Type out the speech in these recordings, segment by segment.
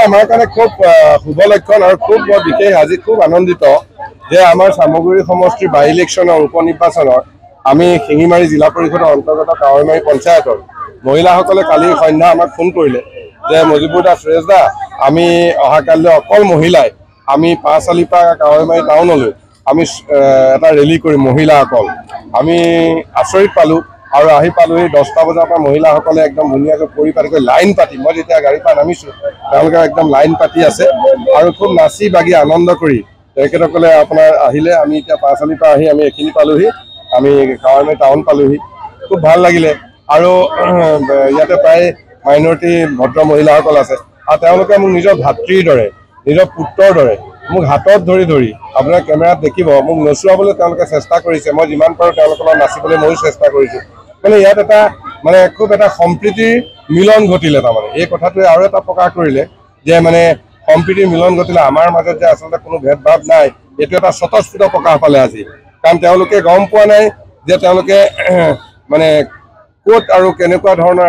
আমাৰ কাৰণে খুব শুভ লক্ষণ আৰু খুব বিশেষ আজি খুব আনন্দিত যে আমাৰ সামগুৰি সমষ্টিৰ বাই ইলেকশ্যনৰ উপ নিৰ্বাচনৰ আমি শিঙিমাৰী জিলা পৰিষদৰ অন্তৰ্গত কাৱৈমাৰী পঞ্চায়তৰ মহিলাসকলে কালি সন্ধ্যা আমাক ফোন কৰিলে যে মজিবুৰ দা সুৰেশ দা আমি অহাকালিলৈ অকল মহিলাই আমি পাঁচআলিৰ পৰা কাৱৈমাৰী টাউনলৈ আমি এটা ৰেলী কৰিম মহিলাসকল আমি আচৰিত পালোঁ আৰু আহি পালোহি 10টা বজাৰ পৰা মহিলাসকলে একদম ধুনীয়াকৈ পৰিপাটিকৈ লাইন পাতি মই যেতিয়া গাড়ীৰ পৰা নামিছোঁ তেওঁলোকে একদম লাইন পাতি আছে আৰু খুব নাচি বাগি আনন্দ কৰি তেখেতসকলে আপোনাৰ আহিলে আমি এতিয়া পাঁচআলিৰ পৰা আহি আমি এইখিনি পালোহি আমি কাৱৈমাৰী টাউন পালোহি খুব ভাল লাগিলে আৰু ইয়াতে প্ৰায় মাইনৰিটি ভদ্ৰ মহিলাসকল আছে আৰু তেওঁলোকে মোক নিজৰ ভাতৃৰ দৰে নিজৰ পুত্ৰৰ দৰে মোক হাতত ধৰি ধৰি আপোনাৰ কেমেৰাত দেখিব মোক নচুৱাবলৈ তেওঁলোকে চেষ্টা কৰিছে মই যিমান পাৰোঁ তেওঁলোকৰ লগত নাচিবলৈ ময়ো চেষ্টা কৰিছোঁ মানে ইয়াত এটা মানে খুব এটা সম্প্ৰীতিৰ মিলন ঘটিলে তাৰমানে এই কথাটোৱে আৰু এটা প্ৰকাশ কৰিলে যে মানে সম্প্ৰীতিৰ মিলন ঘটিলে আমাৰ মাজত যে আচলতে কোনো ভেদভাৱ নাই এইটো এটা স্বতঃস্ফূৰ্ত প্ৰকাশ পালে আজি কাৰণ তেওঁলোকে গম পোৱা নাই যে তেওঁলোকে মানে ক'ত আৰু কেনেকুৱা ধৰণৰ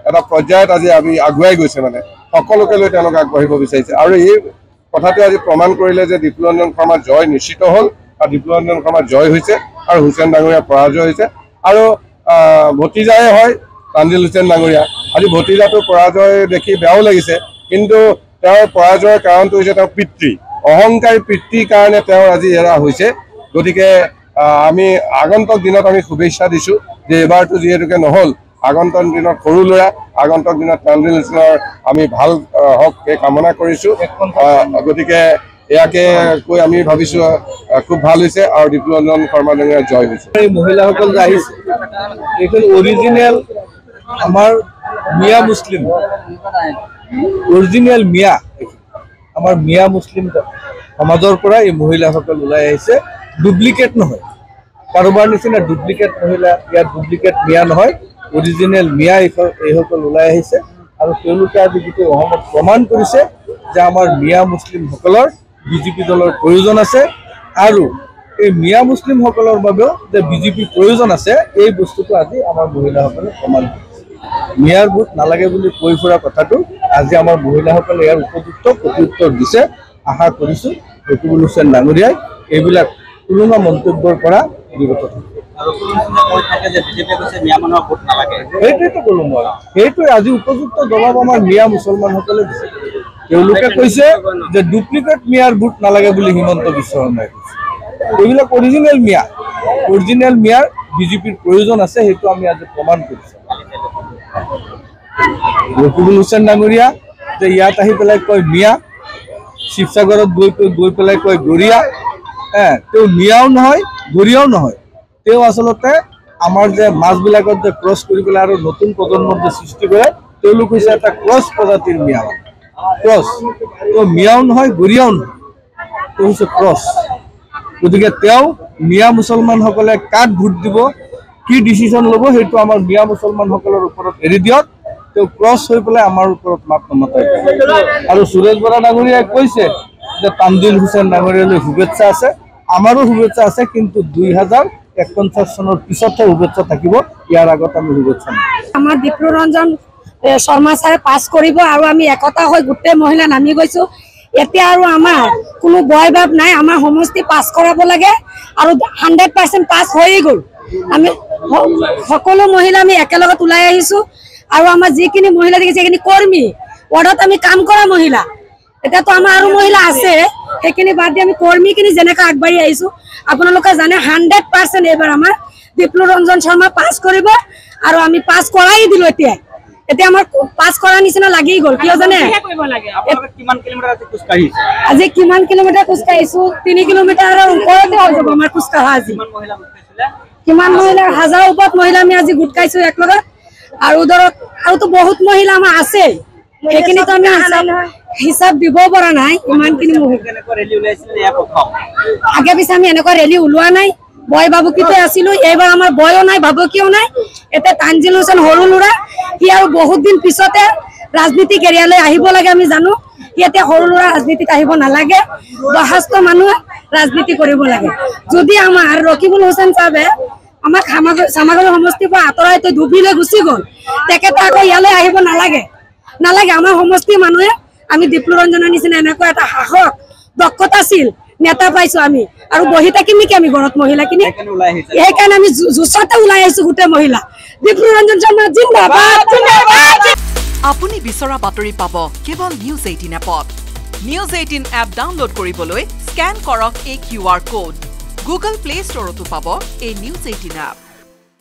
এটা পৰ্যায়ত আজি আমি আগুৱাই গৈছে মানে সকলোকে লৈ তেওঁলোকে আগবাঢ়িব বিচাৰিছে আৰু এই কথাটো আজি প্ৰমাণ কৰিলে যে দীপৰঞ্জন শৰ্মাৰ জয় নিশ্চিত হ'ল আৰু দীপৰঞ্জন শৰ্মাৰ জয় হৈছে আৰু হুছেইন ডাঙৰীয়া পৰাজয় হৈছে আৰু ভতিজাই হয় তানজিল হুছেইন ডাঙৰীয়া আজি ভতিজাটো পৰাজয় দেখি বেয়াও লাগিছে কিন্তু তেওঁৰ পৰাজয়ৰ কাৰণটো হৈছে তেওঁৰ পিতৃ অহংকাৰী পিতৃৰ কাৰণে তেওঁৰ আজি এৰা হৈছে গতিকে আমি আগন্তুক দিনত আমি শুভেচ্ছা দিছোঁ যে এবাৰটো যিহেতুকে নহ'ল আগন্তুক দিনত সৰু ল'ৰা আগন্তুক দিনত তানজিল হুছেইনৰ আমি ভাল হওক এই কামনা কৰিছোঁ গতিকে ইয়াকে কৈ আমি ভাবিছোঁ খুব ভাল হৈছে আৰু দীপৰঞ্জন শৰ্মা ডাঙৰীয়াৰ জয় হৈছে এই মহিলাসকল যে আহিছে এইখন অৰিজিনেল আমাৰ মিয়া মুছলিম অৰিজিনেল মিয়া আমাৰ মিয়া মুছলিম সমাজৰ পৰা এই মহিলাসকল ওলাই আহিছে ডুপ্লিকেট নহয় কাৰোবাৰ নিচিনা ডুপ্লিকেট মহিলা ইয়াত ডুপ্লিকেট মিয়া নহয় অৰিজিনেল মিয়া এইসকল ওলাই আহিছে আৰু তেওঁলোকে আজি গোটেই অসমত প্ৰমাণ কৰিছে যে আমাৰ মিয়া মুছলিমসকলৰ বিজেপি দলৰ প্ৰয়োজন আছে আৰু এই মিয়া মুছলিমসকলৰ বাবেও যে বিজেপি প্ৰয়োজন আছে এই বস্তুটো আজি আমাৰ মহিলাসকলে প্ৰমাণ কৰিছে মিয়াৰ ভোট নালাগে বুলি কৈ ফুৰা কথাটো আজি আমাৰ মহিলাসকলে ইয়াৰ উপযুক্ত প্ৰত্যুত্তৰ দিছে আশা কৰিছোঁ ৰকিবুল হুছেইন ডাঙৰীয়াই এইবিলাক তুলনা মন্তব্যৰ পৰা বিৰত সেইটোৱেতো ক'লো মই সেইটোৱে আজি উপযুক্ত জবাব আমাৰ মিয়া মুছলমানসকলে দিছে তেওঁলোকে কৈছে যে ডুপ্লিকেট মিয়াৰ ভোট নালাগে বুলি হিমন্ত বিশ্ব শৰ্মাই কৈছে এইবিলাক অৰিজিনেল মিয়াৰ বিজেপিৰ প্ৰয়োজন আছে সেইটো আমি আজি প্ৰমাণ কৰিছোঁ ৰকিবুল হুছেইন ডাঙৰীয়া যে ইয়াত আহি পেলাই কয় মিয়া শিৱসাগৰত গৈ পেলাই কয় গৰিয়া তেওঁ মিয়াও নহয় গৰিয়াও নহয় তেওঁ আচলতে আমাৰ যে মাছবিলাকত যে ক্ৰছ কৰি পেলাই আৰু নতুন প্ৰজন্মৰ যে সৃষ্টি কৰে তেওঁলোক হৈছে এটা ক্ৰছ প্ৰজাতিৰ মিয়া ক্ৰছ তেওঁ মিয়াও নহয় গৰিয়াও নহয় তেওঁ হৈছে ক্ৰছ গতিকে তেওঁ মিয়া মুছলমানসকলে কাক ভোট দিব কি ডিচিশ্যন ল'ব সেইটো আমাৰ মিয়া মুছলমানসকলৰ ওপৰত এৰি দিয়ক তেওঁ ক্ৰছ হৈ পেলাই আমাৰ ওপৰত মাত নমতাই আৰু সুৰেশ বৰা ডাঙৰীয়াই কৈছে যে তানজিল হুছেইন ডাঙৰীয়ালৈ শুভেচ্ছা আছে আমাৰো শুভেচ্ছা আছে কিন্তু 2049 চনৰ পিছতহে শুভেচ্ছা থাকিব ইয়াৰ আগত আমি শুভেচ্ছা আমাৰ দীপৰঞ্জন শৰ্মা ছাৰে পাছ কৰিব আৰু আমি একতা হৈ গোটেই মহিলা নামি গৈছোঁ এতিয়া আৰু আমাৰ কোনো ভয় ভাৱ নাই আমাৰ সমষ্টি পাছ কৰাব লাগে আৰু 100% পাছ হৈয়ে গ'ল আমি সকলো মহিলা আমি একেলগত ওলাই আহিছোঁ আৰু আমাৰ যিখিনি মহিলা দেখিছে সেইখিনি কৰ্মী ৱাৰ্ডত আমি কাম কৰা মহিলা এতিয়াতো আমাৰ আৰু মহিলা আছে, সেইখিনি বাদ দি আমি কৰ্মীখিনি যেনেকৈ আগবাঢ়ি আহিছোঁ, আপোনালোকে জানে 100% এইবাৰ আমাৰ বিপ্লৱ ৰঞ্জন শৰ্মা পাছ কৰিব, আৰু আমি পাছ কৰাই দিলোঁ। এতিয়া আমাৰ পাছ কৰাৰ নিচিনা লাগি গ'ল, কিয় জানে? আজি কিমান কিলোমিটাৰ খোজকাঢ়িছোঁ? 3 কিলোমিটাৰৰ ওপৰতে হৈ যাব আমাৰ খোজকাঢ়া। আজি কিমান মহিলা, 1000 ওপৰত মহিলা আমি আজি গোট খাইছোঁ একেলগত, আৰু ধৰক আৰুতো বহুত মহিলা আমাৰ আছে, সেইখিনিতো আমি হিচাপ দিব পৰা নাই। ইমানখিনি আগে পিছে আমি এনেকুৱা ৰেলী ওলোৱা নাই, বয় ভাবুকিতে আছিলোঁ। এইবাৰ আমাৰ বয়ো নাই, ভাবুকিও নাই। এতিয়া তানজিল হুছেইন সৰু ল'ৰা, সি আৰু বহুত দিন পিছতে ৰাজনীতি কেৰিয়াৰলৈ আহিব লাগে, আমি জানো। সি এতিয়া সৰু ল'ৰা ৰাজনীতিত আহিব নালাগে, বয়সস্থ মানুহে ৰাজনীতি কৰিব লাগে। যদি আমাৰ ৰকিবুল হুছেইন চাহাবে আমাক চামাগুৰি সমষ্টিৰ পৰা আঁতৰাই থৈ ধুবুৰীলৈ গুচি গ'ল, তেখেতে আকৌ ইয়ালৈ আহিব নালাগে। আমাৰ সমষ্টিৰ মানুহে আমি বিপ্লৱ ৰঞ্জনৰ নিচিনা এনেকুৱা এটা সাহস, দক্ষতাশীল নেতা পাইছোঁ আমি, আৰু বহি থাকিম নেকি আমি ঘৰত মহিলাখিনি? সেইকাৰণে আমি জোচতে ওলাই আহিছোঁ গোটেই মহিলা। বিপ্লৱ ৰঞ্জন শৰ্মা জিন্দাবাদ, জিন্দাবাদ। আপুনি বিচৰা বাতৰি পাব কেৱল নিউজ 18 এপত। নিউজ 18 এপ ডাউনলোড কৰিবলৈ স্কেন কৰক এই QR কোড। গুগল প্লে ষ্টৰতো পাব এই নিউজ 18 এপ।